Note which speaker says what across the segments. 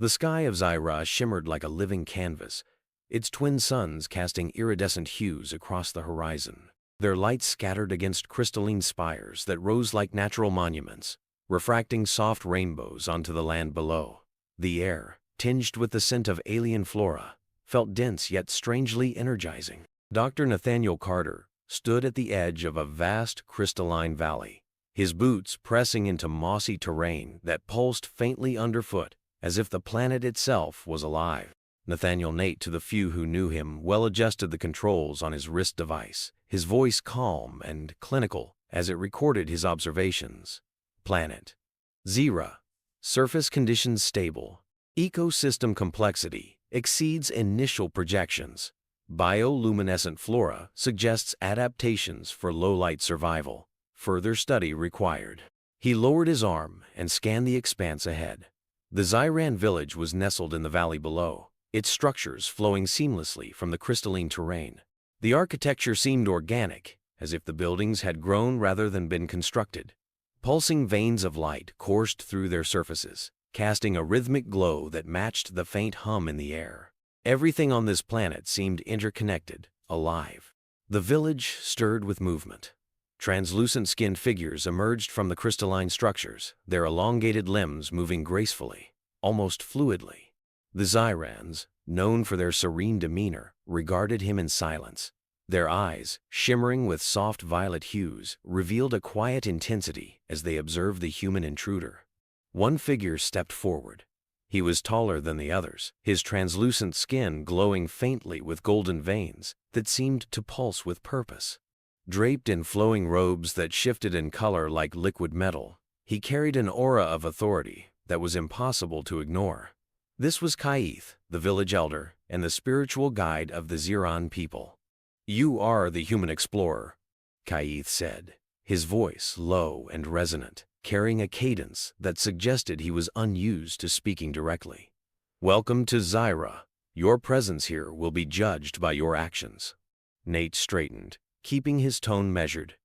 Speaker 1: The sky of Zyra shimmered like a living canvas, its twin suns casting iridescent hues across the horizon. Their light scattered against crystalline spires that rose like natural monuments, refracting soft rainbows onto the land below. The air, tinged with the scent of alien flora, felt dense yet strangely energizing. Dr. Nathaniel Carter stood at the edge of a vast crystalline valley, his boots pressing into mossy terrain that pulsed faintly underfoot, as if the planet itself was alive. Nathaniel Nate, to the few who knew him, well adjusted the controls on his wrist device, his voice calm and clinical as it recorded his observations. Planet Zyra. Surface conditions stable. Ecosystem complexity exceeds initial projections. Bioluminescent flora suggests adaptations for low-light survival. Further study required. He lowered his arm and scanned the expanse ahead. The Zyran village was nestled in the valley below, its structures flowing seamlessly from the crystalline terrain. The architecture seemed organic, as if the buildings had grown rather than been constructed. Pulsing veins of light coursed through their surfaces, casting a rhythmic glow that matched the faint hum in the air. Everything on this planet seemed interconnected, alive. The village stirred with movement. Translucent skinned figures emerged from the crystalline structures, their elongated limbs moving gracefully, almost fluidly. The Zyrans, known for their serene demeanor, regarded him in silence. Their eyes, shimmering with soft violet hues, revealed a quiet intensity as they observed the human intruder. One figure stepped forward. He was taller than the others, his translucent skin glowing faintly with golden veins that seemed to pulse with purpose. Draped in flowing robes that shifted in color like liquid metal, he carried an aura of authority that was impossible to ignore. This was Kaith, the village elder and the spiritual guide of the Zyran people. "You are the human explorer," Kaith said, his voice low and resonant, carrying a cadence that suggested he was unused to speaking directly. "Welcome to Zyra. Your presence here will be judged by your actions." Nate straightened, keeping his tone measured.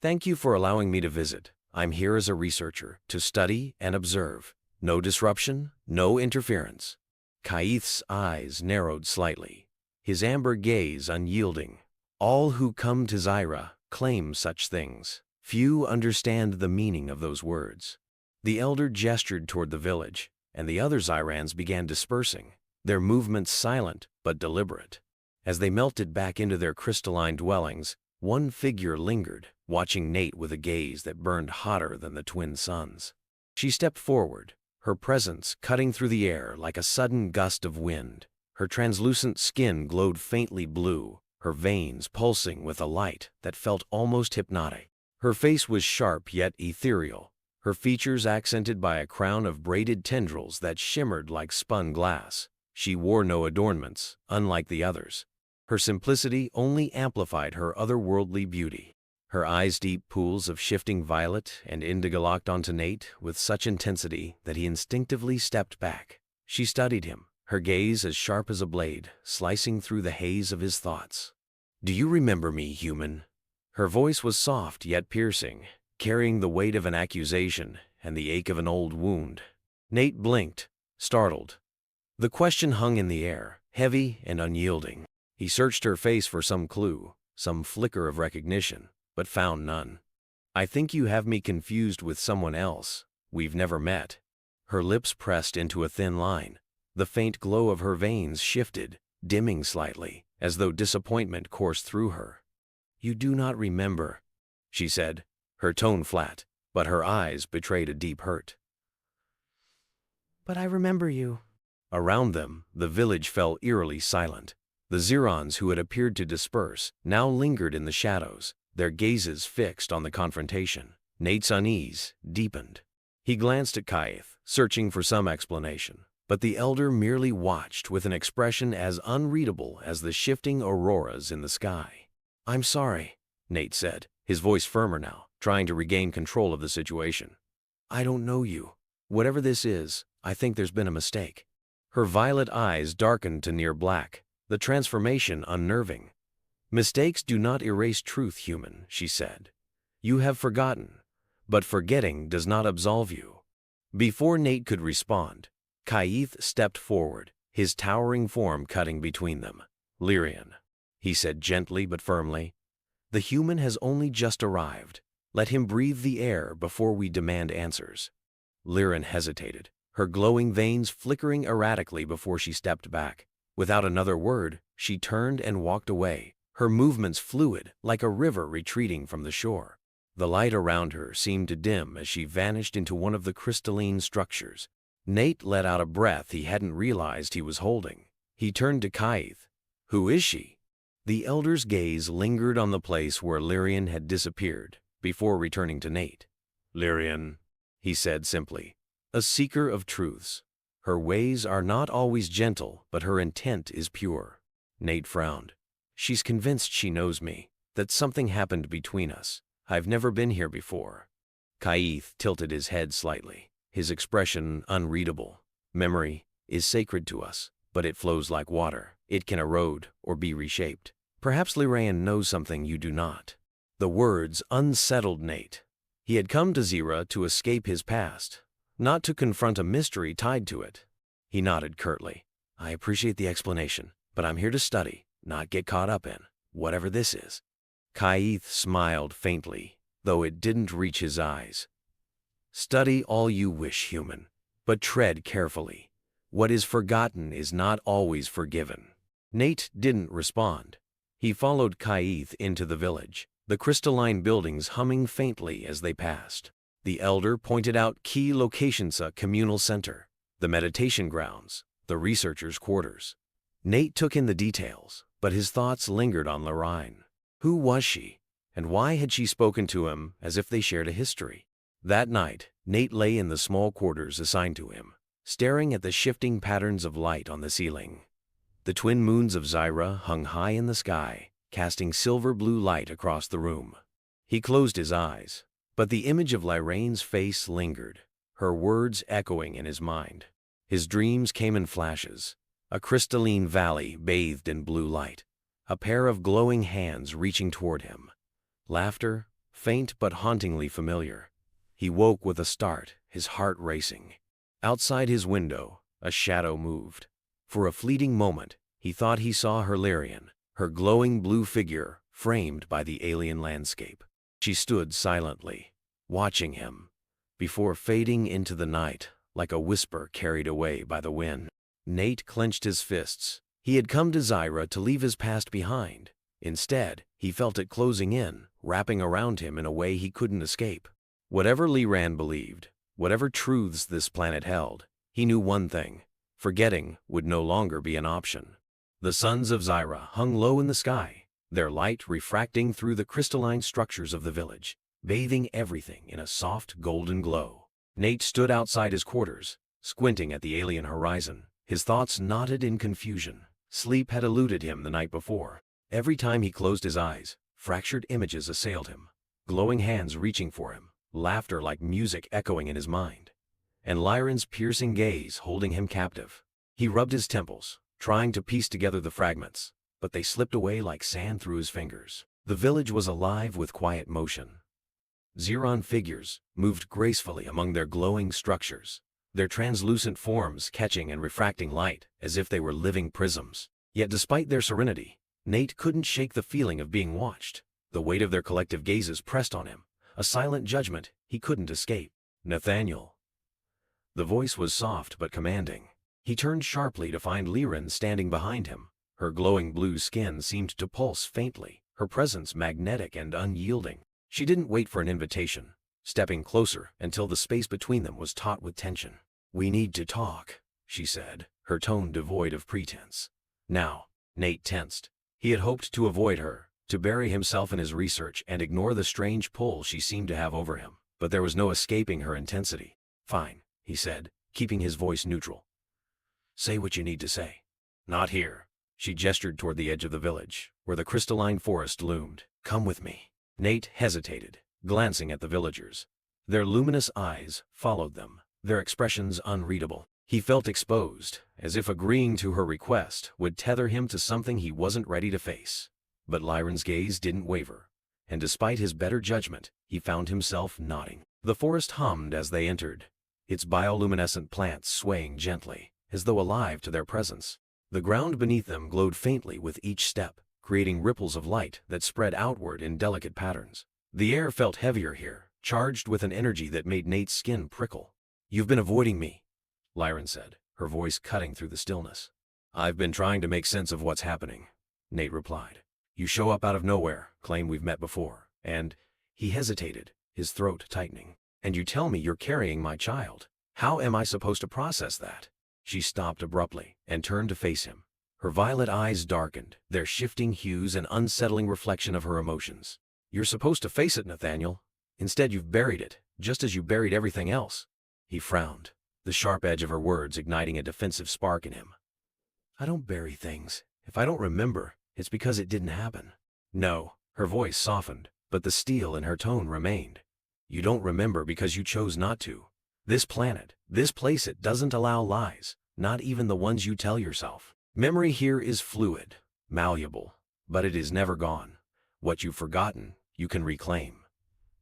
Speaker 1: "Thank you for allowing me to visit. I'm here as a researcher, to study and observe. No disruption, no interference." Kaith's eyes narrowed slightly, his amber gaze unyielding. All who come to Zyra claim such things. Few understand the meaning of those words. The elder gestured toward the village, and the other Zyrans began dispersing, their movements silent but deliberate. As they melted back into their crystalline dwellings, one figure lingered, watching Nate with a gaze that burned hotter than the twin suns. She stepped forward, her presence cutting through the air like a sudden gust of wind. Her translucent skin glowed faintly blue, her veins pulsing with a light that felt almost hypnotic. Her face was sharp yet ethereal, her features accented by a crown of braided tendrils that shimmered like spun glass. She wore no adornments, unlike the others. Her simplicity only amplified her otherworldly beauty. Her eyes, deep pools of shifting violet and indigo, locked onto Nate with such intensity that he instinctively stepped back. She studied him, her gaze as sharp as a blade, slicing through the haze of his thoughts. "Do you remember me, human?" Her voice was soft yet piercing, carrying the weight of an accusation and the ache of an old wound. Nate blinked, startled. The question hung in the air, heavy and unyielding. He searched her face for some clue, some flicker of recognition, but found none. "I think you have me confused with someone else. We've never met." Her lips pressed into a thin line. The faint glow of her veins shifted, dimming slightly, as though disappointment coursed through her. "You do not remember," she said, her tone flat, but her eyes betrayed a deep hurt.
Speaker 2: "But I remember you."
Speaker 1: Around them, the village fell eerily silent. The Zyrans who had appeared to disperse now lingered in the shadows, their gazes fixed on the confrontation. Nate's unease deepened. He glanced at Kaith, searching for some explanation, but the elder merely watched with an expression as unreadable as the shifting auroras in the sky. "I'm sorry," Nate said, his voice firmer now, trying to regain control of the situation. "I don't know you. Whatever this is, I think there's been a mistake." Her violet eyes darkened to near black, the transformation unnerving. "Mistakes do not erase truth, human," she said. "You have forgotten, but forgetting does not absolve you." Before Nate could respond, Kaith stepped forward, his towering form cutting between them. "Lyrian," he said gently but firmly, "the human has only just arrived. Let him breathe the air before we demand answers." Lyrian hesitated, her glowing veins flickering erratically before she stepped back. Without another word, she turned and walked away, her movements fluid like a river retreating from the shore. The light around her seemed to dim as she vanished into one of the crystalline structures. Nate let out a breath he hadn't realized he was holding. He turned to Kaith. "Who is she?" The elder's gaze lingered on the place where Lyrian had disappeared, before returning to Nate. "Lyrian," he said simply, "a seeker of truths. Her ways are not always gentle, but her intent is pure." Nate frowned. "She's convinced she knows me, that something happened between us. I've never been here before." Kaith tilted his head slightly, his expression unreadable. "Memory is sacred to us, but it flows like water. It can erode or be reshaped. Perhaps Lyrian knows something you do not." The words unsettled Nate. He had come to Zira to escape his past, not to confront a mystery tied to it. He nodded curtly. "I appreciate the explanation, but I'm here to study, not get caught up in whatever this is." Kaith smiled faintly, though it didn't reach his eyes. "Study all you wish, human, but tread carefully. What is forgotten is not always forgiven." Nate didn't respond. He followed Kaith into the village, the crystalline buildings humming faintly as they passed. The elder pointed out key locations: a communal center, the meditation grounds, the researchers' quarters. Nate took in the details, but his thoughts lingered on Lyrian. Who was she, and why had she spoken to him as if they shared a history? That night, Nate lay in the small quarters assigned to him, staring at the shifting patterns of light on the ceiling. The twin moons of Zira hung high in the sky, casting silver-blue light across the room. He closed his eyes, but the image of Lyrian's face lingered, her words echoing in his mind. His dreams came in flashes: a crystalline valley bathed in blue light, a pair of glowing hands reaching toward him. Laughter, faint but hauntingly familiar. He woke with a start, his heart racing. Outside his window, a shadow moved. For a fleeting moment, he thought he saw her Lyrian, her glowing blue figure framed by the alien landscape. She stood silently, watching him, before fading into the night like a whisper carried away by the wind. Nate clenched his fists. He had come to Zira to leave his past behind. Instead, he felt it closing in, wrapping around him in a way he couldn't escape. Whatever Lyrian believed, whatever truths this planet held, he knew one thing: forgetting would no longer be an option. The suns of Zira hung low in the sky, their light refracting through the crystalline structures of the village, bathing everything in a soft golden glow. Nate stood outside his quarters, squinting at the alien horizon. His thoughts knotted in confusion. Sleep had eluded him the night before. Every time he closed his eyes, fractured images assailed him, glowing hands reaching for him, laughter like music echoing in his mind, and Lyrian's piercing gaze holding him captive. He rubbed his temples, trying to piece together the fragments, but they slipped away like sand through his fingers. The village was alive with quiet motion. Ziran figures moved gracefully among their glowing structures, their translucent forms catching and refracting light as if they were living prisms. Yet despite their serenity, Nate couldn't shake the feeling of being watched. The weight of their collective gazes pressed on him, a silent judgment he couldn't escape. "Nathaniel." The voice was soft but commanding. He turned sharply to find Lyrian standing behind him. Her glowing blue skin seemed to pulse faintly, her presence magnetic and unyielding. She didn't wait for an invitation, stepping closer until the space between them was taut with tension. "We need to talk," she said, her tone devoid of pretense. Now, Nate tensed. He had hoped to avoid her, to bury himself in his research and ignore the strange pull she seemed to have over him, but there was no escaping her intensity. "Fine," he said, keeping his voice neutral. "Say what you need to say." "Not here." She gestured toward the edge of the village, where the crystalline forest loomed. "Come with me." Nate hesitated, glancing at the villagers. Their luminous eyes followed them, their expressions unreadable. He felt exposed, as if agreeing to her request would tether him to something he wasn't ready to face. But Lyrian's gaze didn't waver, and despite his better judgment, he found himself nodding. The forest hummed as they entered, its bioluminescent plants swaying gently, as though alive to their presence. The ground beneath them glowed faintly with each step, creating ripples of light that spread outward in delicate patterns. The air felt heavier here, charged with an energy that made Nate's skin prickle. "You've been avoiding me," Lyran said, her voice cutting through the stillness. "I've been trying to make sense of what's happening," Nate replied. "You show up out of nowhere, claim we've met before, and—" He hesitated, his throat tightening. "And you tell me you're carrying my child. How am I supposed to process that?" She stopped abruptly and turned to face him. Her violet eyes darkened, their shifting hues an unsettling reflection of her emotions. "You're supposed to face it, Nathaniel. Instead, you've buried it, just as you buried everything else." He frowned, the sharp edge of her words igniting a defensive spark in him. "I don't bury things. If I don't remember, it's because it didn't happen." "No." Her voice softened, but the steel in her tone remained. "You don't remember because you chose not to. This planet, this place, it doesn't allow lies, not even the ones you tell yourself. Memory here is fluid, malleable, but it is never gone. What you've forgotten, you can reclaim.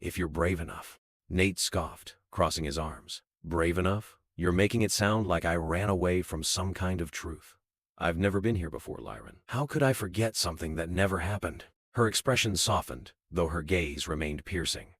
Speaker 1: If you're brave enough." Nate scoffed, crossing his arms. "Brave enough? You're making it sound like I ran away from some kind of truth. I've never been here before, Lyran. How could I forget something that never happened?" Her expression softened, though her gaze remained piercing.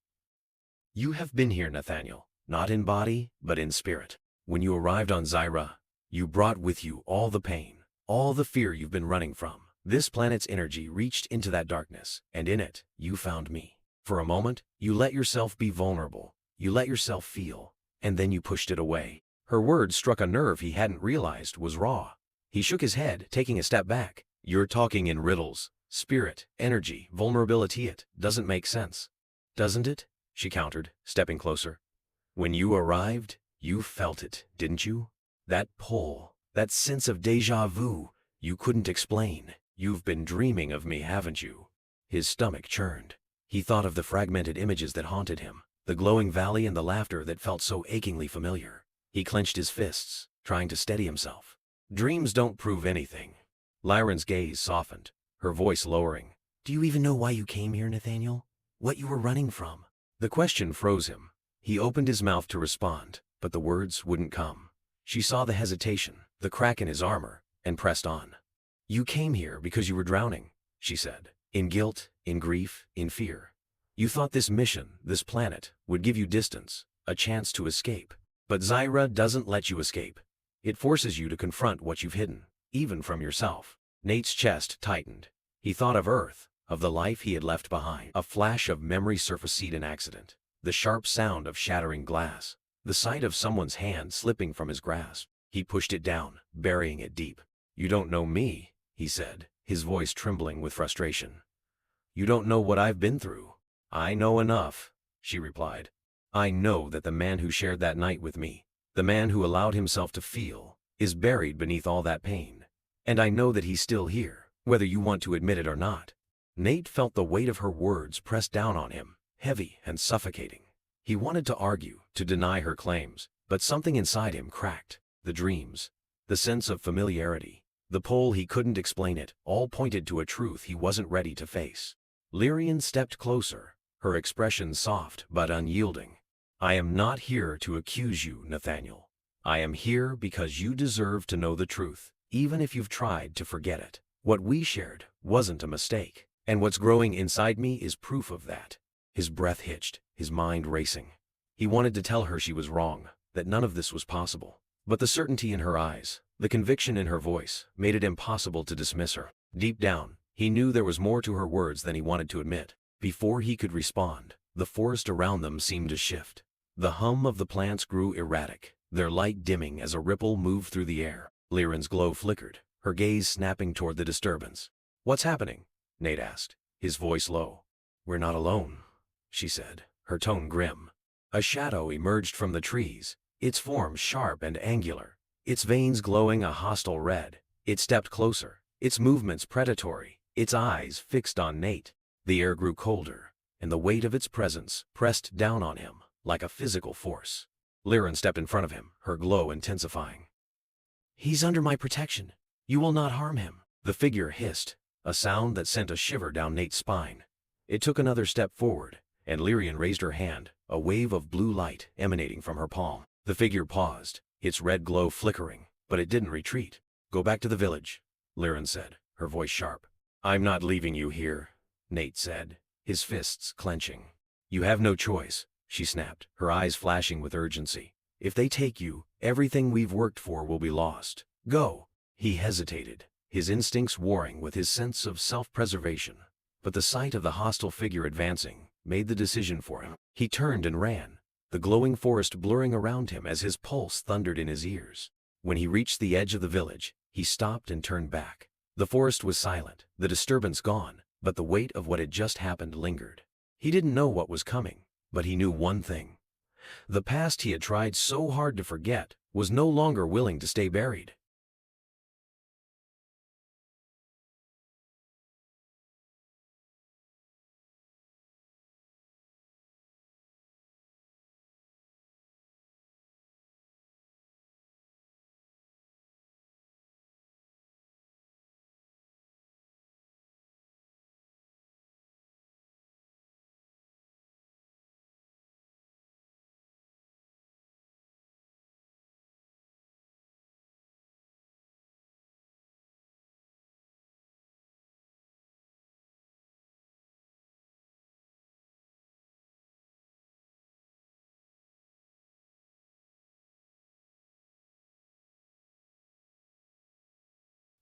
Speaker 1: "You have been here, Nathaniel, not in body, but in spirit. When you arrived on Zyra, you brought with you all the pain, all the fear you've been running from. This planet's energy reached into that darkness, and in it, you found me. For a moment, you let yourself be vulnerable, you let yourself feel, and then you pushed it away." Her words struck a nerve he hadn't realized was raw. He shook his head, taking a step back. "You're talking in riddles. Spirit, energy, vulnerability, it doesn't make sense." "Doesn't it?" she countered, stepping closer. "When you arrived, you felt it, didn't you? That pull, that sense of déjà vu, you couldn't explain. You've been dreaming of me, haven't you?" His stomach churned. He thought of the fragmented images that haunted him, the glowing valley and the laughter that felt so achingly familiar. He clenched his fists, trying to steady himself. "Dreams don't prove anything." Lyran's gaze softened, her voice lowering. "Do you even know why you came here, Nathaniel? What you were running from?" The question froze him. He opened his mouth to respond, but the words wouldn't come. She saw the hesitation, the crack in his armor, and pressed on. "You came here because you were drowning," she said. "In guilt, in grief, in fear. You thought this mission, this planet, would give you distance, a chance to escape. But Zyra doesn't let you escape. It forces you to confront what you've hidden, even from yourself." Nate's chest tightened. He thought of Earth, of the life he had left behind. A flash of memory surfaced in accident. The sharp sound of shattering glass. The sight of someone's hand slipping from his grasp. He pushed it down, burying it deep. "You don't know me," he said, his voice trembling with frustration. "You don't know what I've been through." "I know enough," she replied. "I know that the man who shared that night with me, the man who allowed himself to feel, is buried beneath all that pain. And I know that he's still here, whether you want to admit it or not." Nate felt the weight of her words press down on him, heavy and suffocating. He wanted to argue, to deny her claims, but something inside him cracked. The dreams, the sense of familiarity, the pull he couldn't explain, it all pointed to a truth he wasn't ready to face. Lyrian stepped closer, her expression soft but unyielding. "I am not here to accuse you, Nathaniel. I am here because you deserve to know the truth, even if you've tried to forget it. What we shared wasn't a mistake, and what's growing inside me is proof of that." His breath hitched, his mind racing. He wanted to tell her she was wrong, that none of this was possible. But the certainty in her eyes, the conviction in her voice, made it impossible to dismiss her. Deep down, he knew there was more to her words than he wanted to admit. Before he could respond, the forest around them seemed to shift. The hum of the plants grew erratic, their light dimming as a ripple moved through the air. Lyran's glow flickered, her gaze snapping toward the disturbance. "What's happening?" Nate asked, his voice low. "We're not alone," she said, her tone grim. A shadow emerged from the trees, its form sharp and angular, its veins glowing a hostile red. It stepped closer, its movements predatory, its eyes fixed on Nate. The air grew colder, and the weight of its presence pressed down on him like a physical force. Lyran stepped in front of him, her glow intensifying. "He's under my protection. You will not harm him." The figure hissed, a sound that sent a shiver down Nate's spine. It took another step forward, and Lyrian raised her hand, a wave of blue light emanating from her palm. The figure paused, its red glow flickering, but it didn't retreat. "Go back to the village," Liren said, her voice sharp. "I'm not leaving you here," Nate said, his fists clenching. "You have no choice," she snapped, her eyes flashing with urgency. "If they take you, everything we've worked for will be lost. Go." He hesitated, his instincts warring with his sense of self-preservation. But the sight of the hostile figure advancing made the decision for him. He turned and ran, the glowing forest blurring around him as his pulse thundered in his ears. When he reached the edge of the village, he stopped and turned back. The forest was silent, the disturbance gone, but the weight of what had just happened lingered. He didn't know what was coming, but he knew one thing. The past he had tried so hard to forget was no longer willing to stay buried.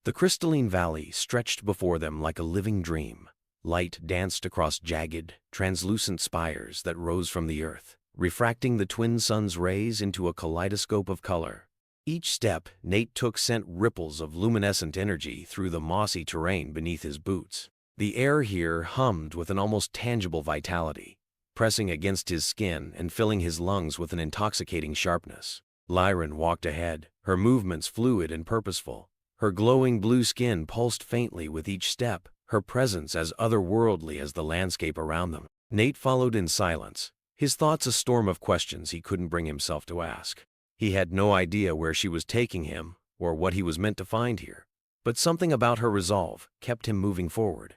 Speaker 1: The crystalline valley stretched before them like a living dream. Light danced across jagged, translucent spires that rose from the earth, refracting the twin sun's rays into a kaleidoscope of color. Each step Nate took sent ripples of luminescent energy through the mossy terrain beneath his boots. The air here hummed with an almost tangible vitality, pressing against his skin and filling his lungs with an intoxicating sharpness. Liren walked ahead, her movements fluid and purposeful. Her glowing blue skin pulsed faintly with each step, her presence as otherworldly as the landscape around them. Nate followed in silence, his thoughts a storm of questions he couldn't bring himself to ask. He had no idea where she was taking him or what he was meant to find here, but something about her resolve kept him moving forward.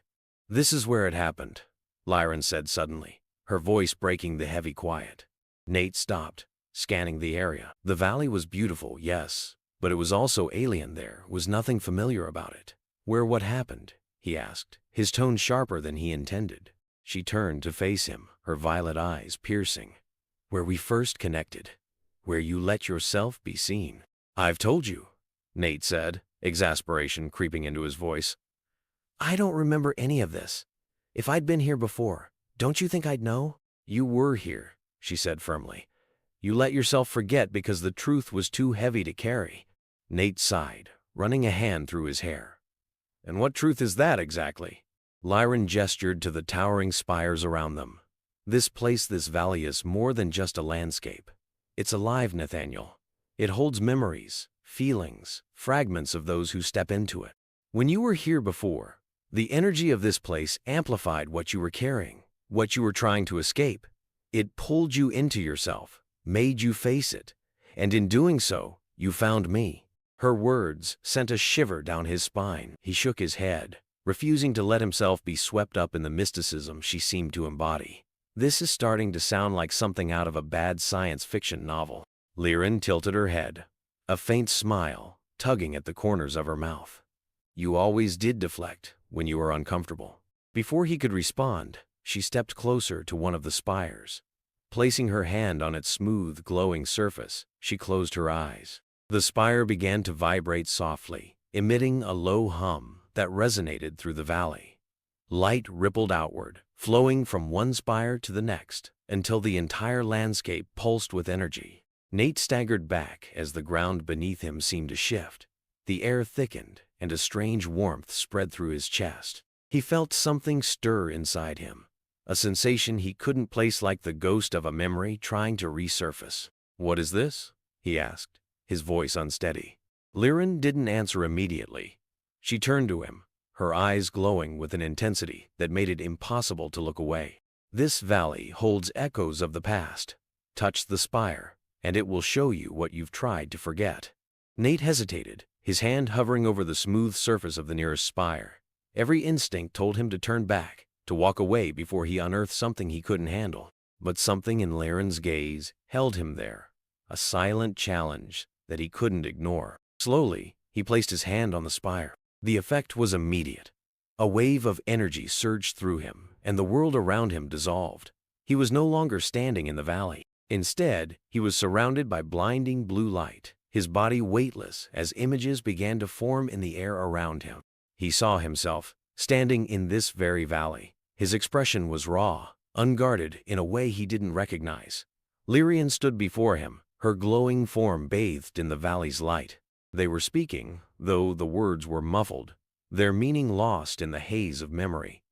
Speaker 1: "This is where it happened," Liren said suddenly, her voice breaking the heavy quiet. Nate stopped, scanning the area. The valley was beautiful, yes, but it was also alien. There was nothing familiar about it. "Where what happened?" he asked, his tone sharper than he intended. She turned to face him, her violet eyes piercing. "Where we first connected. Where you let yourself be seen." "I've told you," Nate said, exasperation creeping into his voice.
Speaker 2: I don't remember any of this. If I'd been here before, don't you think I'd know?
Speaker 1: "You were here," she said firmly. "You let yourself forget because the truth was too heavy to carry." Nate sighed, running a hand through his hair. "And what truth is that exactly?" Liren gestured to the towering spires around them. "This place, this valley, is more than just a landscape. It's alive, Nathaniel. It holds memories, feelings, fragments of those who step into it. When you were here before, the energy of this place amplified what you were carrying, what you were trying to escape. It pulled you into yourself, made you face it, and in doing so, you found me." Her words sent a shiver down his spine. He shook his head, refusing to let himself be swept up in the mysticism she seemed to embody. "This is starting to sound like something out of a bad science fiction novel." Liren tilted her head, a faint smile tugging at the corners of her mouth. "You always did deflect when you were uncomfortable." Before he could respond, she stepped closer to one of the spires. Placing her hand on its smooth, glowing surface, she closed her eyes. The spire began to vibrate softly, emitting a low hum that resonated through the valley. Light rippled outward, flowing from one spire to the next, until the entire landscape pulsed with energy. Nate staggered back as the ground beneath him seemed to shift. The air thickened, and a strange warmth spread through his chest. He felt something stir inside him, a sensation he couldn't place, like the ghost of a memory trying to resurface. "What is this?" he asked, his voice unsteady. Liren didn't answer immediately. She turned to him, her eyes glowing with an intensity that made it impossible to look away. "This valley holds echoes of the past. Touch the spire, and it will show you what you've tried to forget." Nate hesitated, his hand hovering over the smooth surface of the nearest spire. Every instinct told him to turn back, to walk away before he unearthed something he couldn't handle. But something in Liren's gaze held him there, a silent challenge that he couldn't ignore. Slowly, he placed his hand on the spire. The effect was immediate. A wave of energy surged through him, and the world around him dissolved. He was no longer standing in the valley. Instead, he was surrounded by blinding blue light, his body weightless as images began to form in the air around him. He saw himself standing in this very valley. His expression was raw, unguarded in a way he didn't recognize. Lyrian stood before him, her glowing form bathed in the valley's light. They were speaking, though the words were muffled, their meaning lost in the haze of memory.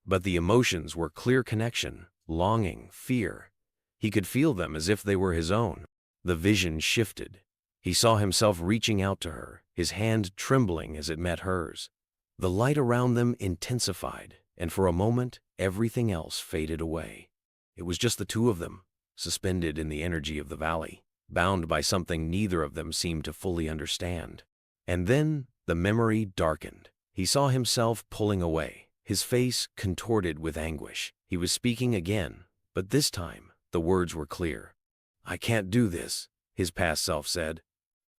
Speaker 1: But the emotions were clear: connection, longing, fear. He could feel them as if they were his own. The vision shifted. He saw himself reaching out to her, his hand trembling as it met hers. The light around them intensified, and for a moment, everything else faded away. It was just the two of them, suspended in the energy of the valley, bound by something neither of them seemed to fully understand. And then the memory darkened. He saw himself pulling away, his face contorted with anguish. He was speaking again, but this time the words were clear. "I can't do this," his past self said.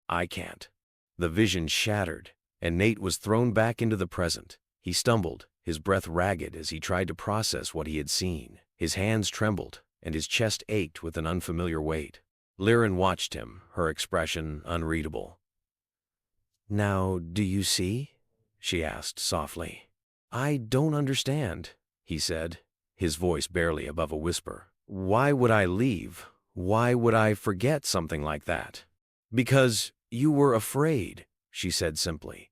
Speaker 1: "I can't." The vision shattered, and Nate was thrown back into the present. He stumbled, his breath ragged as he tried to process what he had seen. His hands trembled, and his chest ached with an unfamiliar weight. Lyran watched him, her expression unreadable. "Now, do you see?" she asked softly. "I don't understand," he said, his voice barely above a whisper. "Why would I leave? Why would I forget something like that?" "Because you were afraid," she said simply.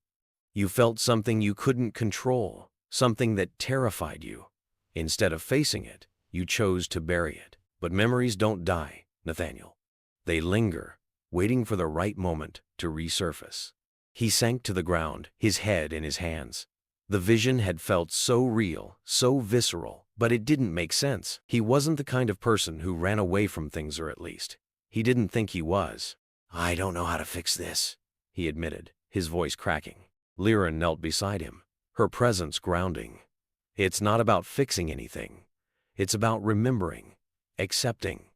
Speaker 1: "You felt something you couldn't control, something that terrified you. Instead of facing it, you chose to bury it. But memories don't die, Nathaniel. They linger, waiting for the right moment to resurface." He sank to the ground, his head in his hands. The vision had felt so real, so visceral, but it didn't make sense. He wasn't the kind of person who ran away from things, or at least, he didn't think he was. "I don't know how to fix this," he admitted, his voice cracking. Lyra knelt beside him, her presence grounding. "It's not about fixing anything. It's about remembering, accepting.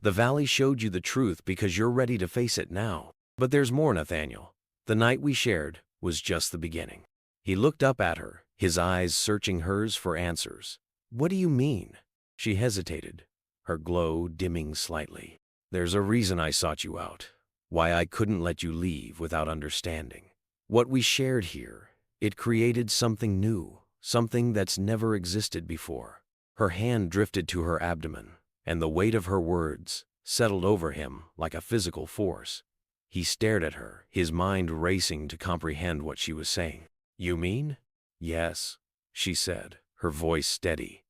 Speaker 1: The valley showed you the truth because you're ready to face it now. But there's more, Nathaniel. The night we shared was just the beginning." He looked up at her, his eyes searching hers for answers. "What do you mean?" She hesitated, her glow dimming slightly. "There's a reason I sought you out, why I couldn't let you leave without understanding. What we shared here, it created something new, something that's never existed before." Her hand drifted to her abdomen, and the weight of her words settled over him like a physical force. He stared at her, his mind racing to comprehend what she was saying. "You mean?" "Yes," she said, her voice steady.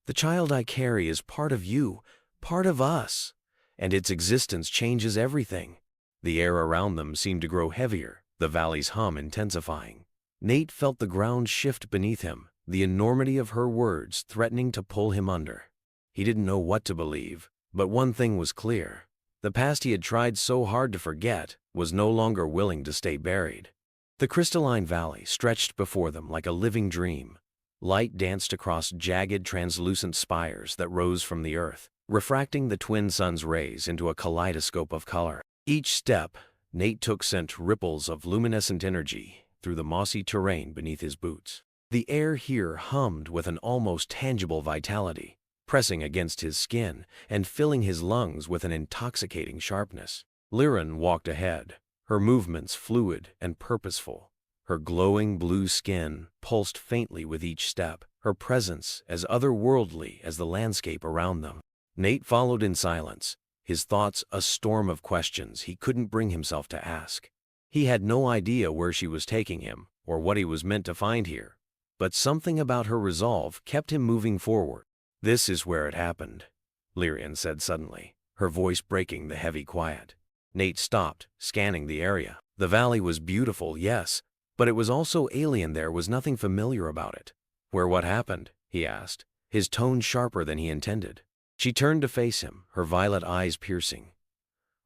Speaker 1: "The child I carry is part of you, part of us, and its existence changes everything." The air around them seemed to grow heavier, the valley's hum intensifying. Nate felt the ground shift beneath him, the enormity of her words threatening to pull him under. He didn't know what to believe, but one thing was clear. The past he had tried so hard to forget was no longer willing to stay buried. The crystalline valley stretched before them like a living dream. Light danced across jagged, translucent spires that rose from the earth, refracting the twin sun's rays into a kaleidoscope of color. Each step Nate took sent ripples of luminescent energy through the mossy terrain beneath his boots. The air here hummed with an almost tangible vitality, pressing against his skin and filling his lungs with an intoxicating sharpness. Lyran walked ahead, her movements fluid and purposeful. Her glowing blue skin pulsed faintly with each step, her presence as otherworldly as the landscape around them. Nate followed in silence, his thoughts a storm of questions he couldn't bring himself to ask. He had no idea where she was taking him or what he was meant to find here, but something about her resolve kept him moving forward. "This is where it happened," Lyrian said suddenly, her voice breaking the heavy quiet. Nate stopped, scanning the area. The valley was beautiful, yes, but it was also alien. There was nothing familiar about it. "Where what happened?" he asked, his tone sharper than he intended. She turned to face him, her violet eyes piercing.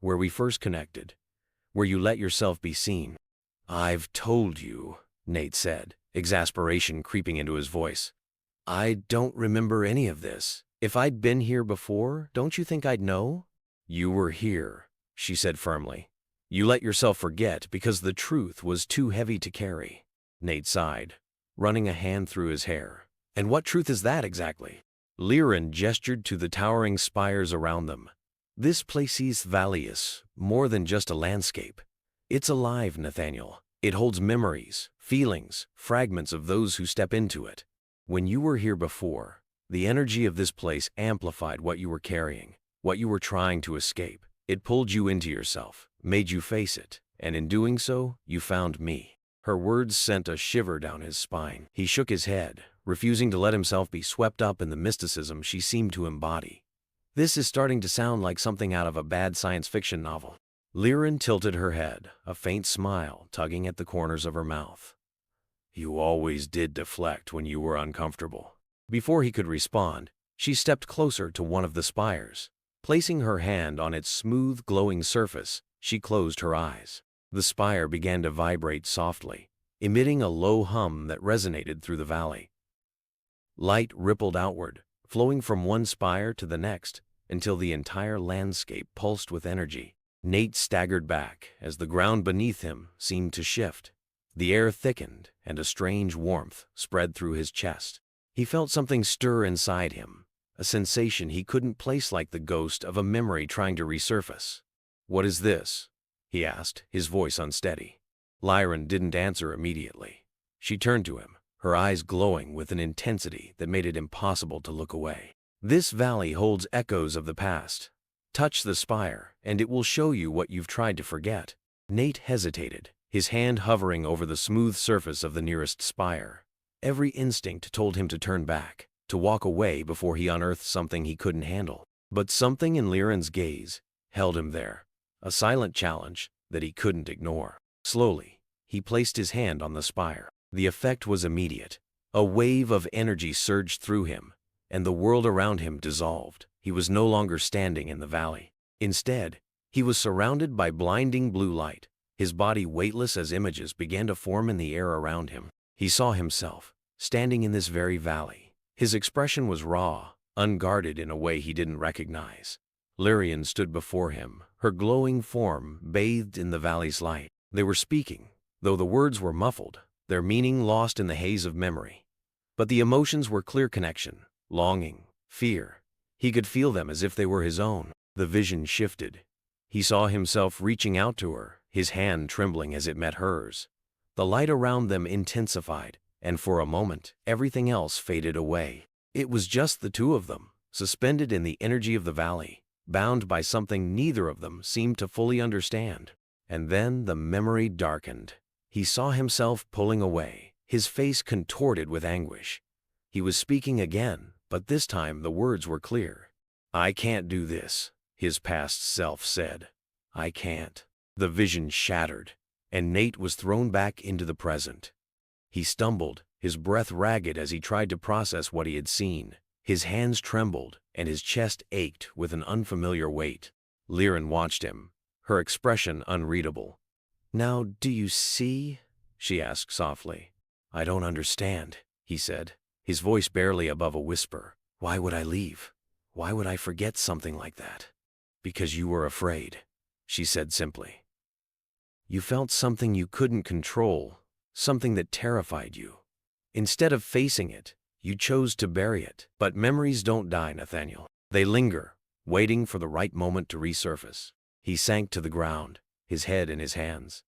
Speaker 1: "Where we first connected, where you let yourself be seen." "I've told you," Nate said, exasperation creeping into his voice. "I don't remember any of this. If I'd been here before, don't you think I'd know?" "You were here," she said firmly. You let yourself forget because the truth was too heavy to carry. Nate sighed, running a hand through his hair. And what truth is that exactly? Liren gestured to the towering spires around them. This place is Valius, more than just a landscape. It's alive, Nathaniel. It holds memories, feelings, fragments of those who step into it. When you were here before, the energy of this place amplified what you were carrying, what you were trying to escape. It pulled you into yourself, made you face it, and in doing so, you found me. Her words sent a shiver down his spine. He shook his head, refusing to let himself be swept up in the mysticism she seemed to embody. This is starting to sound like something out of a bad science fiction novel. Liren tilted her head, a faint smile tugging at the corners of her mouth. You always did deflect when you were uncomfortable. Before he could respond, she stepped closer to one of the spires. Placing her hand on its smooth, glowing surface, she closed her eyes. The spire began to vibrate softly, emitting a low hum that resonated through the valley. Light rippled outward, flowing from one spire to the next, until the entire landscape pulsed with energy. Nate staggered back as the ground beneath him seemed to shift. The air thickened, and a strange warmth spread through his chest. He felt something stir inside him, a sensation he couldn't place, like the ghost of a memory trying to resurface. What is this? He asked, his voice unsteady. Liren didn't answer immediately. She turned to him, her eyes glowing with an intensity that made it impossible to look away. This valley holds echoes of the past. Touch the spire, and it will show you what you've tried to forget. Nate hesitated, his hand hovering over the smooth surface of the nearest spire. Every instinct told him to turn back, to walk away before he unearthed something he couldn't handle. But something in Liren's gaze held him there, a silent challenge that he couldn't ignore. Slowly, he placed his hand on the spire. The effect was immediate. A wave of energy surged through him, and the world around him dissolved. He was no longer standing in the valley. Instead, he was surrounded by blinding blue light. His body weightless as images began to form in the air around him. He saw himself, standing in this very valley. His expression was raw, unguarded in a way he didn't recognize. Liren stood before him, her glowing form bathed in the valley's light. They were speaking, though the words were muffled, their meaning lost in the haze of memory. But the emotions were clear: connection, longing, fear. He could feel them as if they were his own. The vision shifted. He saw himself reaching out to her, his hand trembling as it met hers. The light around them intensified, and for a moment, everything else faded away. It was just the two of them, suspended in the energy of the valley, bound by something neither of them seemed to fully understand. And then the memory darkened. He saw himself pulling away, his face contorted with anguish. He was speaking again, but this time the words were clear. I can't do this, his past self said. I can't. The vision shattered, and Nate was thrown back into the present. He stumbled, his breath ragged as he tried to process what he had seen. His hands trembled, and his chest ached with an unfamiliar weight. Liren watched him, her expression unreadable. Now, do you see? She asked softly. I don't understand, he said, his voice barely above a whisper. Why would I leave? Why would I forget something like that? Because you were afraid, she said simply. You felt something you couldn't control, something that terrified you. Instead of facing it, you chose to bury it. But memories don't die, Nathaniel. They linger, waiting for the right moment to resurface. He sank to the ground, his head in his hands.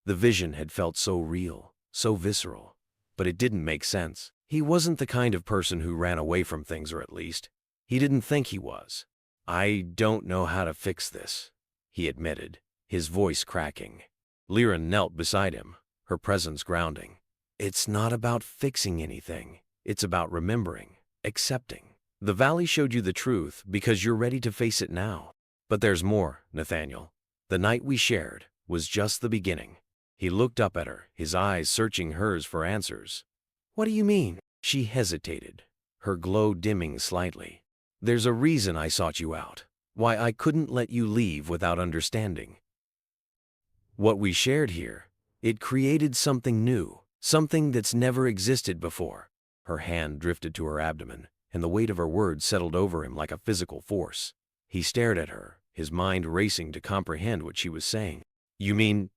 Speaker 1: The vision had felt so real, so visceral, but it didn't make sense. He wasn't the kind of person who ran away from things, or at least, he didn't think he was. I don't know how to fix this, he admitted, his voice cracking. Liren knelt beside him, her presence grounding. It's not about fixing anything. It's about remembering, accepting. The valley showed you the truth because you're ready to face it now. But there's more, Nathaniel. The night we shared was just the beginning. He looked up at her, his eyes searching hers for answers. What do you mean? She hesitated, her glow dimming slightly. There's a reason I sought you out. Why I couldn't let you leave without understanding. What we shared here, it created something new, something that's never existed before. Her hand drifted to her abdomen, and the weight of her words settled over him like a physical force. He stared at her, his mind racing to comprehend what she was saying.
Speaker 2: You mean?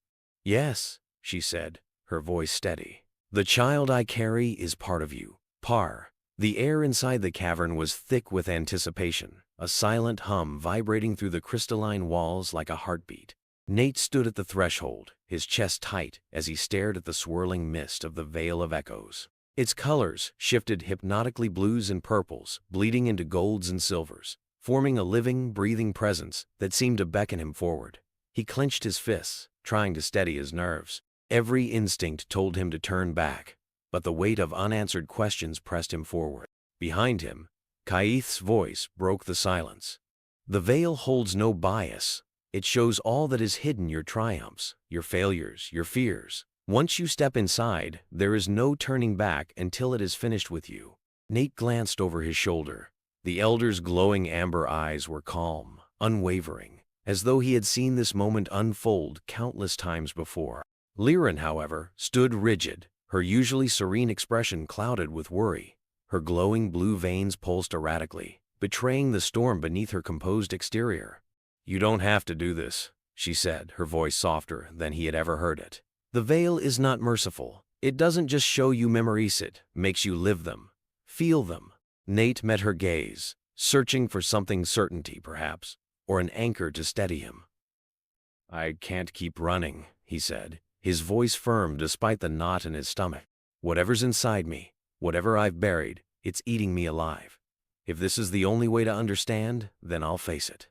Speaker 2: Yes, she said, her voice steady. The child I carry is part of you. Par. The air inside the cavern was thick with anticipation, a silent hum vibrating through the crystalline walls like a heartbeat. Nate stood at the threshold, his chest tight as he stared at the swirling mist of the Veil of Echoes. Its colors shifted hypnotically, blues and purples, bleeding into golds and silvers, forming a living, breathing presence that seemed to beckon him forward. He clenched his fists, trying to steady his nerves. Every instinct told him to turn back, but the weight of unanswered questions pressed him forward. Behind him, Kaith's voice broke the silence. The veil holds no bias. It shows all that is hidden: your triumphs, your failures, your fears. Once you step inside, there is no turning back until it is finished with you. Nate glanced over his shoulder. The elder's glowing amber eyes were calm, unwavering, as though he had seen this moment unfold countless times before. Liren, however, stood rigid, her usually serene expression clouded with worry. Her glowing blue veins pulsed erratically, betraying the storm beneath her composed exterior. "You don't have to do this," she said, her voice softer than he had ever heard it. "The veil is not merciful. It doesn't just show you memories, it makes you live them, feel them." Nate met her gaze, searching for something: certainty, perhaps, or an anchor to steady him. "I can't keep running," he said, his voice firm despite the knot in his stomach. "Whatever's inside me, whatever I've buried, it's eating me alive. If this is the only way to understand, then I'll face it."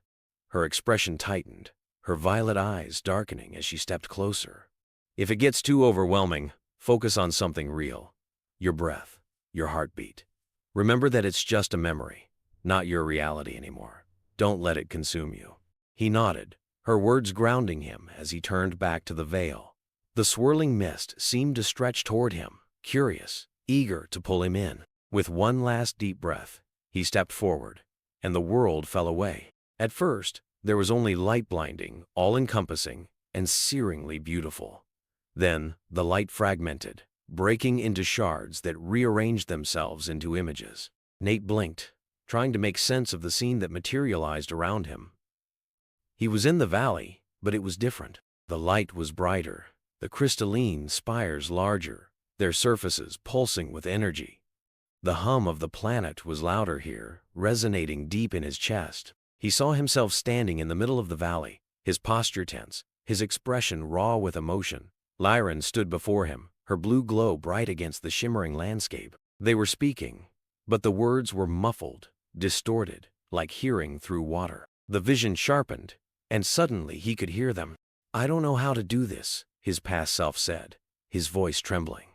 Speaker 2: Her expression tightened, her violet eyes darkening as she stepped closer. "If it gets too overwhelming, focus on something real. Your breath, your heartbeat. Remember that it's just a memory, not your reality anymore. Don't let it consume you." He nodded, her words grounding him as he turned back to the veil. The swirling mist seemed to stretch toward him, curious, eager to pull him in. With one last deep breath, he stepped forward, and the world fell away. At first, there was only light, blinding, all-encompassing, and searingly beautiful. Then, the light fragmented, breaking into shards that rearranged themselves into images. Nate blinked, trying to make sense of the scene that materialized around him. He was in the valley, but it was different. The light was brighter, the crystalline spires larger, their surfaces pulsing with energy. The hum of the planet was louder here, resonating deep in his chest. He saw himself standing in the middle of the valley, his posture tense, his expression raw with emotion. Liren stood before him, her blue glow bright against the shimmering landscape. They were speaking, but the words were muffled, distorted, like hearing through water. The vision sharpened, and suddenly he could hear them. "I don't know how to do this," his past self said, his voice trembling.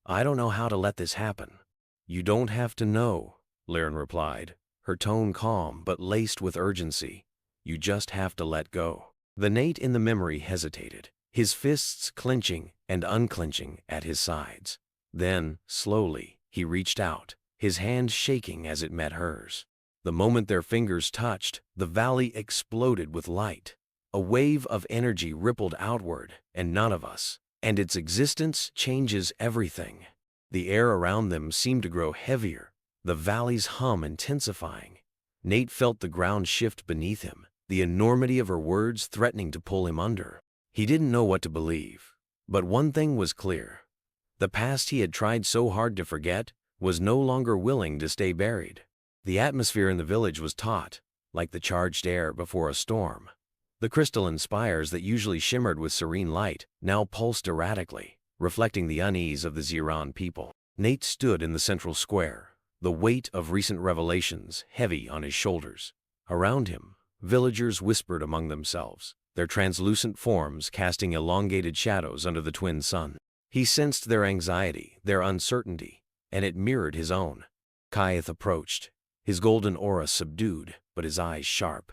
Speaker 2: "I don't know how to let this happen." "You don't have to know," Liren replied, her tone calm but laced with urgency. "You just have to let go." The Nate in the memory hesitated, his fists clenching and unclenching at his sides. Then, slowly, he reached out, his hand shaking as it met hers. The moment their fingers touched, the valley exploded with light. A wave of energy rippled outward, and none of us, and its existence changes everything. The air around them seemed to grow heavier, the valley's hum intensifying. Nate felt the ground shift beneath him, the enormity of her words threatening to pull him under. He didn't know what to believe, but one thing was clear. The past he had tried so hard to forget was no longer willing to stay buried. The atmosphere in the village was taut, like the charged air before a storm. The crystalline spires that usually shimmered with serene light now pulsed erratically, reflecting the unease of the Ziran people. Nate stood in the central square, the weight of recent revelations heavy on his shoulders. Around him, villagers whispered among themselves, their translucent forms casting elongated shadows under the twin sun. He sensed their anxiety, their uncertainty, and it mirrored his own. Kaith approached, his golden aura subdued, but his eyes sharp.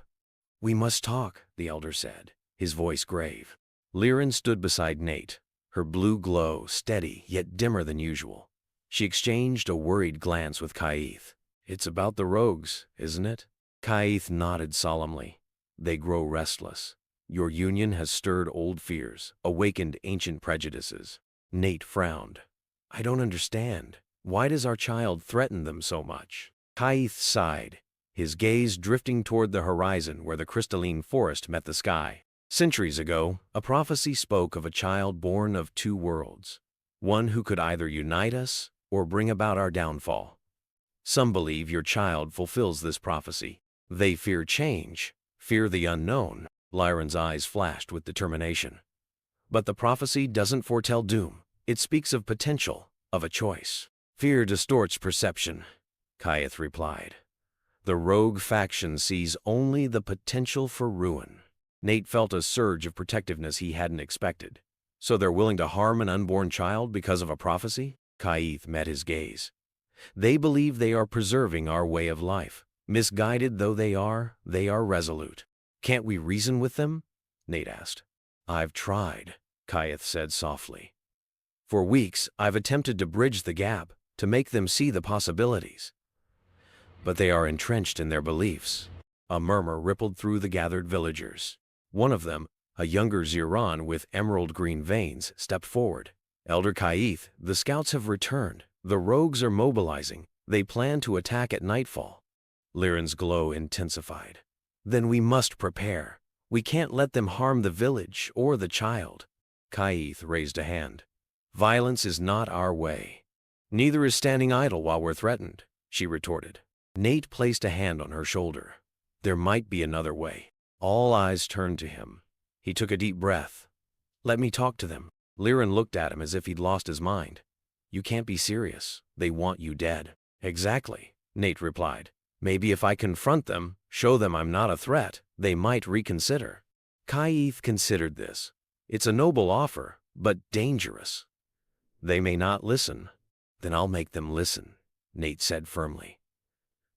Speaker 2: "We must talk," the elder said, his voice grave. Liren stood beside Nate, her blue glow steady yet dimmer than usual. She exchanged a worried glance with Kaith. "It's about the rogues, isn't it?" Kaith nodded solemnly. "They grow restless. Your union has stirred old fears, awakened ancient prejudices." Nate frowned. "I don't understand. Why does our child threaten them so much?" Kaith sighed, his gaze drifting toward the horizon where the crystalline forest met the sky. Centuries ago, a prophecy spoke of a child born of two worlds, one who could either unite us or bring about our downfall. Some believe your child fulfills this prophecy. They fear change, fear the unknown. Lyran's eyes flashed with determination. But the prophecy doesn't foretell doom. It speaks of potential, of a choice. Fear distorts perception, Kayeth replied. The rogue faction sees only the potential for ruin. Nate felt a surge of protectiveness he hadn't expected. So they're willing to harm an unborn child because of a prophecy? Kayeth met his gaze. They believe they are preserving our way of life. Misguided though they are resolute. Can't we reason with them? Nate asked. I've tried, Kayeth said softly. For weeks, I've attempted to bridge the gap, to make them see the possibilities. But they are entrenched in their beliefs. A murmur rippled through the gathered villagers. One of them, a younger Ziran with emerald-green veins, stepped forward. Elder Kayeth, the scouts have returned. The rogues are mobilizing. They plan to attack at nightfall. Lyran's glow intensified. Then we must prepare. We can't let them harm the village or the child. Kayeth raised a hand. Violence is not our way. Neither is standing idle while we're threatened, she retorted. Nate placed a hand on her shoulder. There might be another way. All eyes turned to him. He took a deep breath. Let me talk to them. Lyran looked at him as if he'd lost his mind. You can't be serious. They want you dead. Exactly, Nate replied. Maybe if I confront them, show them I'm not a threat, they might reconsider. Kayeth considered this. It's a noble offer, but dangerous. They may not listen. Then I'll make them listen, Nate said firmly.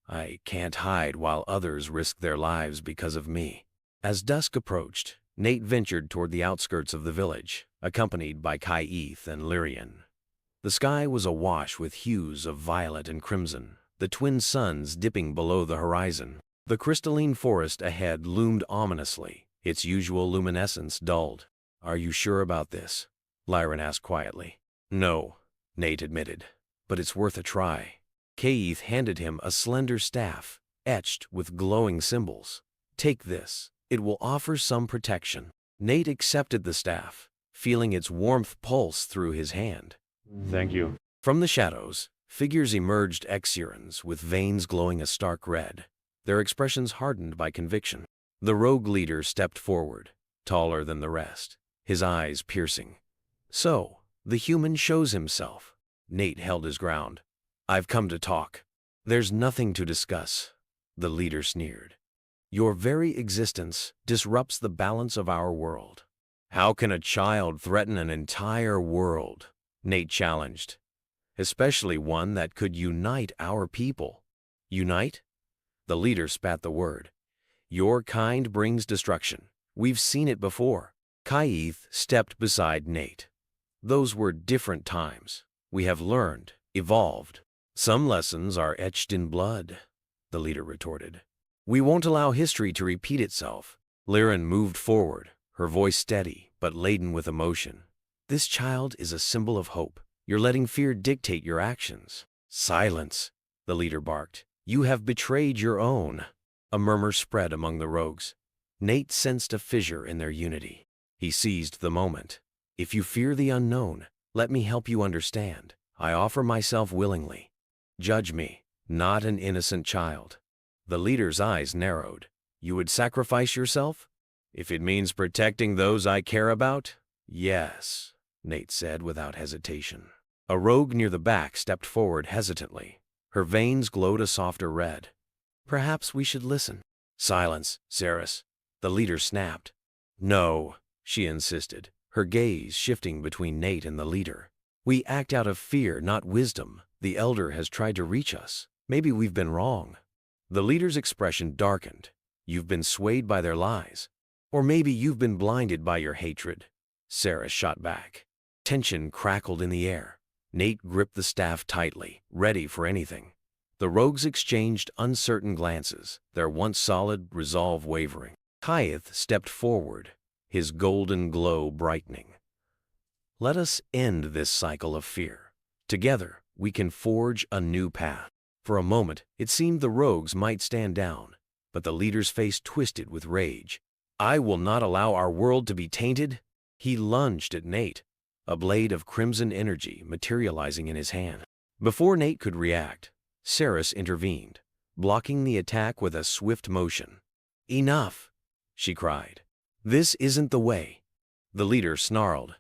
Speaker 2: I can't hide while others risk their lives because of me. As dusk approached, Nate ventured toward the outskirts of the village, accompanied by Kayeth and Lyrian. The sky was awash with hues of violet and crimson, the twin suns dipping below the horizon. The crystalline forest ahead loomed ominously, its usual luminescence dulled. Are you sure about this? Lyran asked quietly. No, Nate admitted, but it's worth a try. Kayeth handed him a slender staff, etched with glowing symbols. Take this. It will offer some protection. Nate accepted the staff, feeling its warmth pulse through his hand.
Speaker 3: Thank you.
Speaker 2: From the shadows, figures emerged Exirans with veins glowing a stark red, their expressions hardened by conviction. The rogue leader stepped forward, taller than the rest, his eyes piercing. So, the human shows himself. Nate held his ground. I've come to talk. There's nothing to discuss, the leader sneered. Your very existence disrupts the balance of our world. How can a child threaten an entire world? Nate challenged. Especially one that could unite our people. Unite? The leader spat the word. Your kind brings destruction. We've seen it before. Kayeth stepped beside Nate. Those were different times. We have learned, evolved. Some lessons are etched in blood, the leader retorted. We won't allow history to repeat itself. Lyran moved forward, her voice steady but laden with emotion. This child is a symbol of hope. You're letting fear dictate your actions. Silence, the leader barked. You have betrayed your own. A murmur spread among the rogues. Nate sensed a fissure in their unity. He seized the moment. If you fear the unknown, let me help you understand. I offer myself willingly. Judge me, not an innocent child. The leader's eyes narrowed. You would sacrifice yourself? If it means protecting those I care about? Yes, Nate said without hesitation. A rogue near the back stepped forward hesitantly. Her veins glowed a softer red. Perhaps we should listen. Silence, Ceres. The leader snapped. No, she insisted, her gaze shifting between Nate and the leader. We act out of fear, not wisdom. The elder has tried to reach us. Maybe we've been wrong. The leader's expression darkened. You've been swayed by their lies. Or maybe you've been blinded by your hatred. Ceres shot back. Tension crackled in the air. Nate gripped the staff tightly, ready for anything. The rogues exchanged uncertain glances, their once solid resolve wavering. Kayeth stepped forward, his golden glow brightening. Let us end this cycle of fear. Together, we can forge a new path. For a moment, it seemed the rogues might stand down, but the leader's face twisted with rage. "I will not allow our world to be tainted." He lunged at Nate, a blade of crimson energy materializing in his hand. Before Nate could react, Saris intervened, blocking the attack with a swift motion. "Enough," she cried. "This isn't the way." The leader snarled.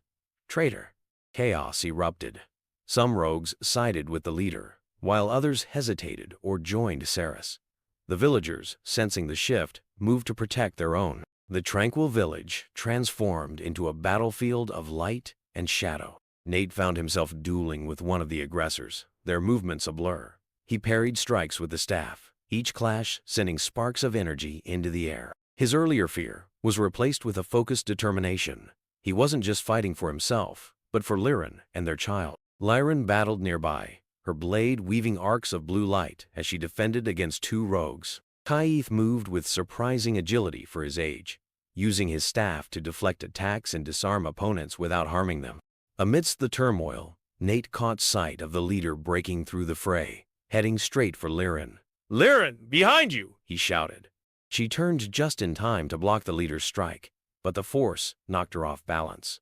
Speaker 2: "Traitor." Chaos erupted. Some rogues sided with the leader, while others hesitated or joined Saris. The villagers, sensing the shift, moved to protect their own. The tranquil village transformed into a battlefield of light and shadow. Nate found himself dueling with one of the aggressors, their movements a blur. He parried strikes with the staff, each clash sending sparks of energy into the air. His earlier fear was replaced with a focused determination. He wasn't just fighting for himself, but for Liren and their child. Liren battled nearby, her blade weaving arcs of blue light as she defended against two rogues. Kaith moved with surprising agility for his age, using his staff to deflect attacks and disarm opponents without harming them. Amidst the turmoil, Nate caught sight of the leader breaking through the fray, heading straight for Liren. "Liren, behind you!" he shouted. She turned just in time to block the leader's strike, but the force knocked her off balance.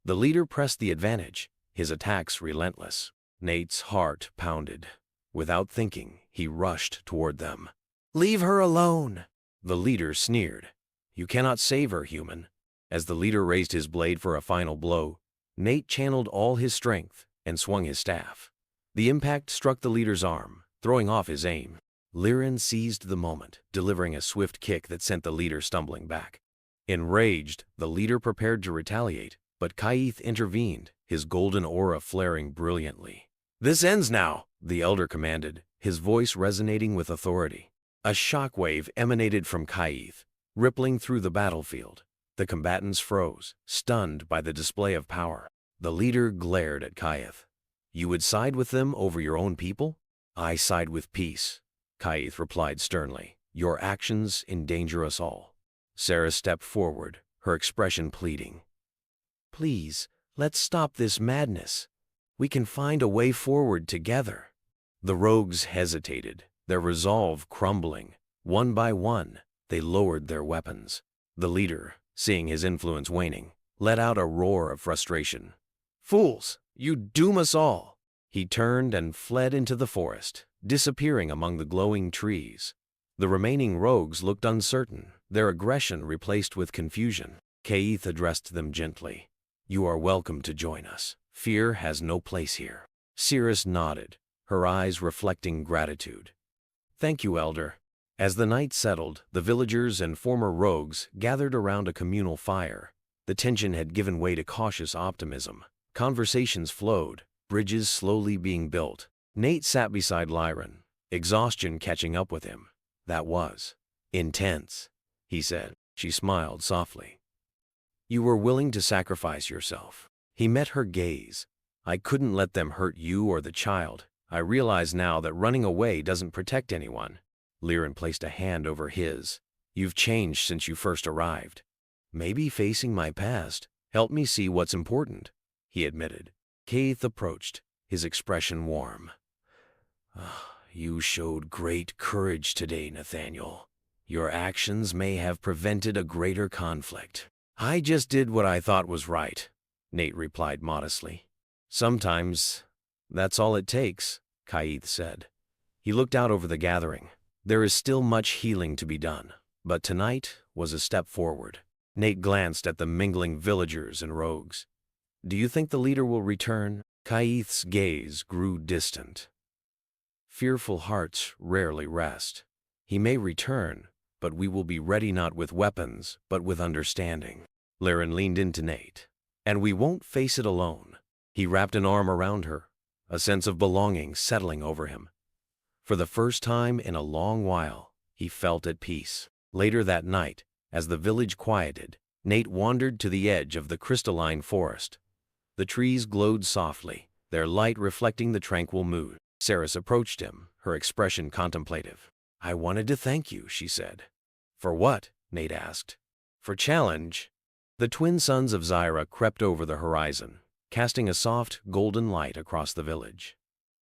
Speaker 2: The leader pressed the advantage, his attacks relentless. Nate's heart pounded. Without thinking, he rushed toward them. "Leave her alone," the leader sneered. "You cannot save her, human." As the leader raised his blade for a final blow, Nate channeled all his strength and swung his staff. The impact struck the leader's arm, throwing off his aim. Liren seized the moment, delivering a swift kick that sent the leader stumbling back. Enraged, the leader prepared to retaliate, but Kaith intervened, his golden aura flaring brilliantly. "This ends now," the elder commanded, his voice resonating with authority. A shockwave emanated from Kaith, rippling through the battlefield. The combatants froze, stunned by the display of power. The leader glared at Kaith. "You would side with them over your own people?" "I side with peace," Kaith replied sternly. "Your actions endanger us all." Sarah stepped forward, her expression pleading. "Please, let's stop this madness. We can find a way forward together." The rogues hesitated, their resolve crumbling. One by one, they lowered their weapons. The leader, seeing his influence waning, let out a roar of frustration. "Fools, you doom us all!" He turned and fled into the forest, disappearing among the glowing trees. The remaining rogues looked uncertain, their aggression replaced with confusion. Kaith addressed them gently. "You are welcome to join us. Fear has no place here." Cirrus nodded, her eyes reflecting gratitude. "Thank you, Elder." As the night settled, the villagers and former rogues gathered around a communal fire. The tension had given way to cautious optimism. Conversations flowed, bridges slowly being built. Nate sat beside Liren, exhaustion catching up with him. "That was intense," he said. She smiled softly. "You were willing to sacrifice yourself." He met her gaze. "I couldn't let them hurt you or the child. I realize now that running away doesn't protect anyone." Liren placed a hand over his. "You've changed since you first arrived." "Maybe facing my past helped me see what's important," he admitted. Kaith approached, his expression warm. "You showed great courage today, Nathaniel. Your actions may have prevented a greater conflict." "I just did what I thought was right," Nate replied modestly. "Sometimes that's all it takes," Kaith said. He looked out over the gathering. There is still much healing to be done, but tonight was a step forward. Nate glanced at the mingling villagers and rogues. "Do you think the leader will return?" Kaith's gaze grew distant. "Fearful hearts rarely rest. He may return, but we will be ready not with weapons, but with understanding." Liren leaned into Nate. "And we won't face it alone." He wrapped an arm around her, a sense of belonging settling over him. For the first time in a long while, he felt at peace. Later that night, as the village quieted, Nate wandered to the edge of the crystalline forest. The trees glowed softly, their light reflecting the tranquil mood. Saris approached him, her expression contemplative. "I wanted to thank you," she said. "For what?" Nate asked. "For challenge." The twin sons of Zyra crept over the horizon, casting a soft, golden light across the village.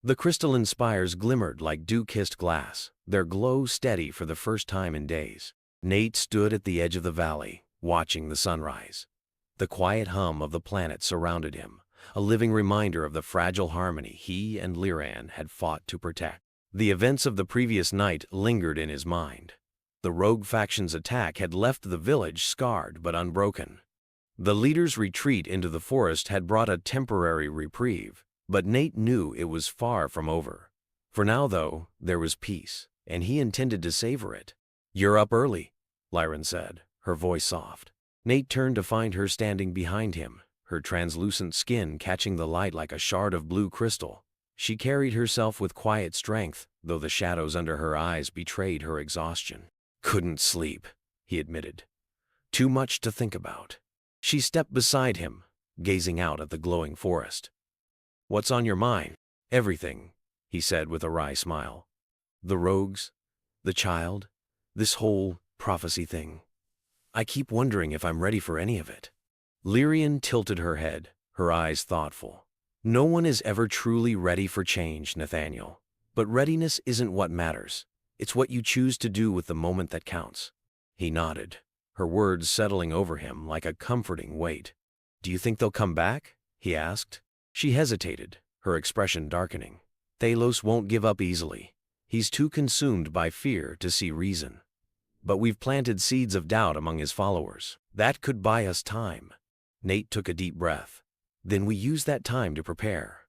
Speaker 2: The crystalline spires glimmered like dew-kissed glass, their glow steady for the first time in days. Nate stood at the edge of the valley, watching the sunrise. The quiet hum of the planet surrounded him, a living reminder of the fragile harmony he and Liran had fought to protect. The events of the previous night lingered in his mind. The rogue faction's attack had left the village scarred but unbroken. The leader's retreat into the forest had brought a temporary reprieve, but Nate knew it was far from over. For now, though, there was peace, and he intended to savor it. "You're up early," Liran said, her voice soft. Nate turned to find her standing behind him, her translucent skin catching the light like a shard of blue crystal. She carried herself with quiet strength, though the shadows under her eyes betrayed her exhaustion. "Couldn't sleep," he admitted. "Too much to think about." She stepped beside him, gazing out at the glowing forest. "What's on your mind?" "Everything," he said with a wry smile. "The rogues, the child, this whole prophecy thing. I keep wondering if I'm ready for any of it." Lyrian tilted her head, her eyes thoughtful. "No one is ever truly ready for change, Nathaniel. But readiness isn't what matters. It's what you choose to do with the moment that counts." He nodded, her words settling over him like a comforting weight. "Do you think they'll come back?" he asked. She hesitated, her expression darkening. "Thalos won't give up easily. He's too consumed by fear to see reason. But we've planted seeds of doubt among his followers. That could buy us time." Nate took a deep breath. "Then we use that time to prepare."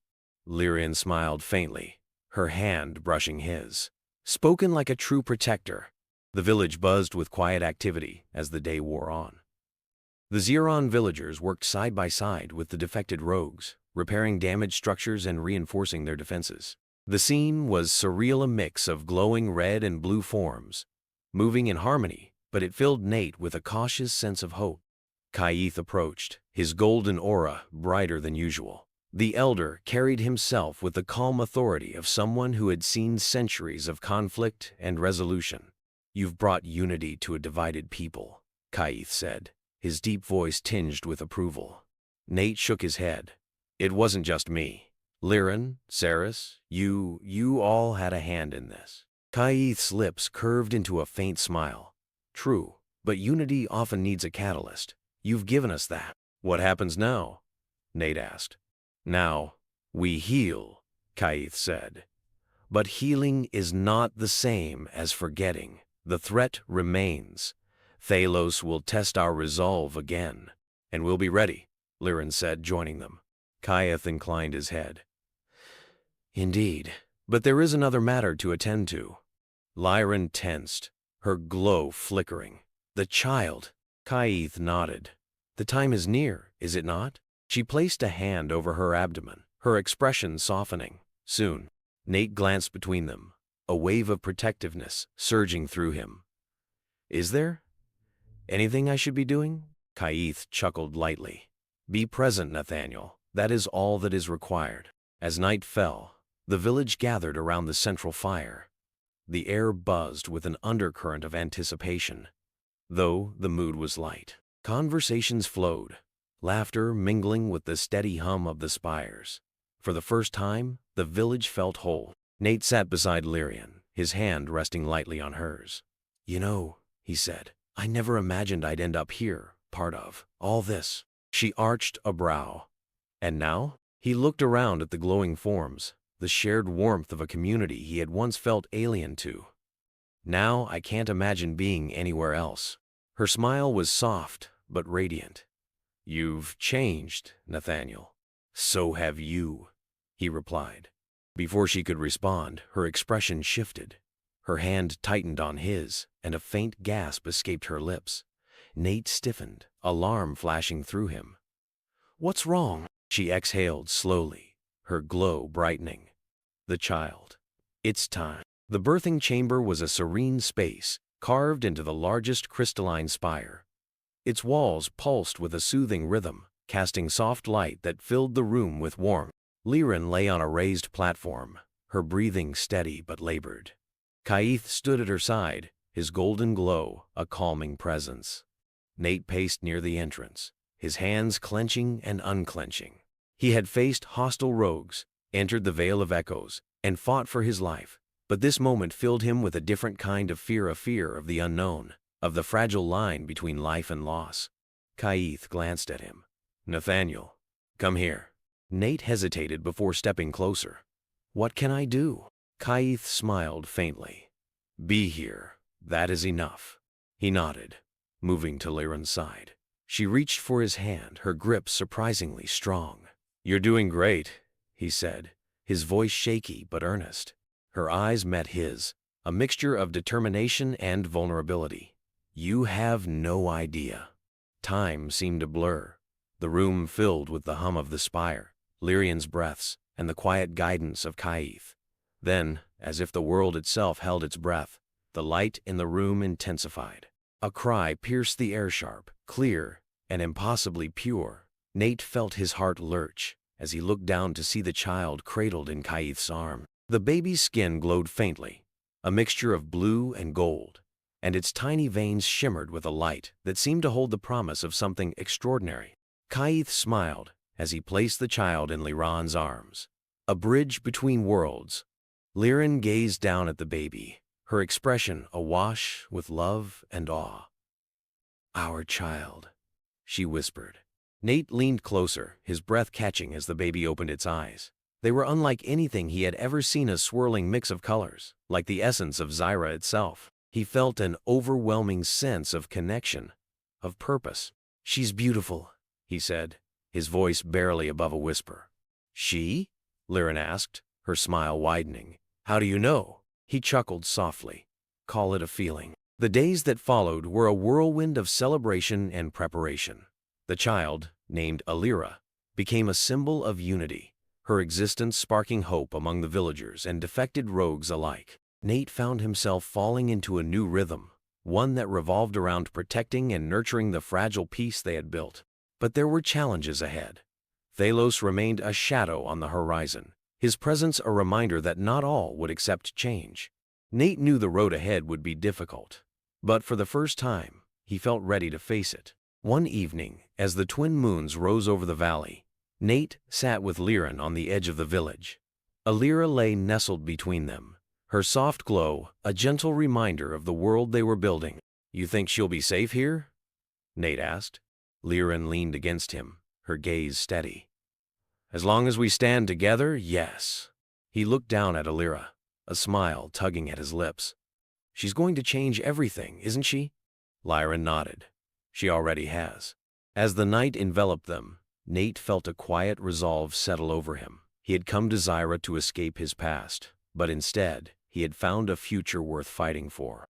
Speaker 2: Lyrian smiled faintly, her hand brushing his. Spoken like a true protector. The village buzzed with quiet activity as the day wore on. The Xeron villagers worked side by side with the defected rogues, repairing damaged structures and reinforcing their defenses. The scene was surreal, a mix of glowing red and blue forms, moving in harmony, but it filled Nate with a cautious sense of hope. Kaith approached, his golden aura brighter than usual. The elder carried himself with the calm authority of someone who had seen centuries of conflict and resolution. "You've brought unity to a divided people," Kaith said, his deep voice tinged with approval. Nate shook his head. "It wasn't just me. Liran, Saris, you all had a hand in this." Kaith's lips curved into a faint smile. "True, but unity often needs a catalyst. You've given us that." "What happens now?" Nate asked. "Now, we heal," Kaith said. "But healing is not the same as forgetting. The threat remains. Thalos will test our resolve again." "And we'll be ready," Liran said, joining them. Kaith inclined his head. "Indeed, but there is another matter to attend to." Liran tensed, her glow flickering. "The child." Kaith nodded. "The time is near, is it not?" She placed a hand over her abdomen, her expression softening. "Soon." Nate glanced between them, a wave of protectiveness surging through him. "Is there anything I should be doing?" Kaith chuckled lightly. "Be present, Nathaniel. That is all that is required." As night fell, the village gathered around the central fire. The air buzzed with an undercurrent of anticipation, though the mood was light. Conversations flowed, laughter mingling with the steady hum of the spires. For the first time, the village felt whole. Nate sat beside Lyrian, his hand resting lightly on hers. "You know," he said, "I never imagined I'd end up here, part of all this." She arched a brow. "And now?" He looked around at the glowing forms, the shared warmth of a community he had once felt alien to. "Now I can't imagine being anywhere else." Her smile was soft but radiant. "You've changed, Nathaniel." "So have you," he replied. Before she could respond, her expression shifted. Her hand tightened on his, and a faint gasp escaped her lips. Nate stiffened, alarm flashing through him. "What's wrong?" She exhaled slowly, her glow brightening. "The child. It's time." The birthing chamber was a serene space, carved into the largest crystalline spire. Its walls pulsed with a soothing rhythm, casting soft light that filled the room with warmth. Liran lay on a raised platform, her breathing steady but labored. Kaith stood at her side, his golden glow a calming presence. Nate paced near the entrance, his hands clenching and unclenching. He had faced hostile rogues, entered the Vale of Echoes, and fought for his life. But this moment filled him with a different kind of fear of the unknown, of the fragile line between life and loss. Kaith glanced at him. "Nathaniel, come here." Nate hesitated before stepping closer. "What can I do?" Kaith smiled faintly. "Be here. That is enough." He nodded, moving to Lyran's side. She reached for his hand, her grip surprisingly strong. "You're doing great," he said, his voice shaky but earnest. Her eyes met his, a mixture of determination and vulnerability. "You have no idea." Time seemed to blur, the room filled with the hum of the spire, Lyrian's breaths, and the quiet guidance of Kaith. Then, as if the world itself held its breath, the light in the room intensified. A cry pierced the air, sharp, clear, and impossibly pure. Nate felt his heart lurch as he looked down to see the child cradled in Kaith's arm. The baby's skin glowed faintly, a mixture of blue and gold, and its tiny veins shimmered with a light that seemed to hold the promise of something extraordinary. Kaith smiled as he placed the child in Lyran's arms. A bridge between worlds. Lyran gazed down at the baby, her expression awash with love and awe. "Our child," she whispered. Nate leaned closer, his breath catching as the baby opened its eyes. They were unlike anything he had ever seen, a swirling mix of colors, like the essence of Zyra itself. He felt an overwhelming sense of connection, of purpose. "She's beautiful," he said, his voice barely above a whisper. "She?" Lyran asked, her smile widening. "How do you know?" He chuckled softly. "Call it a feeling." The days that followed were a whirlwind of celebration and preparation. The child, named Alira, became a symbol of unity, her existence sparking hope among the villagers and defected rogues alike. Nate found himself falling into a new rhythm, one that revolved around protecting and nurturing the fragile peace they had built. But there were challenges ahead. Thalos remained a shadow on the horizon, his presence a reminder that not all would accept change. Nate knew the road ahead would be difficult, but for the first time, he felt ready to face it. One evening, as the twin moons rose over the valley, Nate sat with Lyran on the edge of the village. Alira lay nestled between them, her soft glow a gentle reminder of the world they were building. "You think she'll be safe here?" Nate asked. Lyran leaned against him, her gaze steady. "As long as we stand together, yes." He looked down at Alira, a smile tugging at his lips. "She's going to change everything, isn't she?" Lyran nodded. "She already has." As the night enveloped them, Nate felt a quiet resolve settle over him. He had come to Zyra to escape his past, but instead, he had found a future worth fighting for.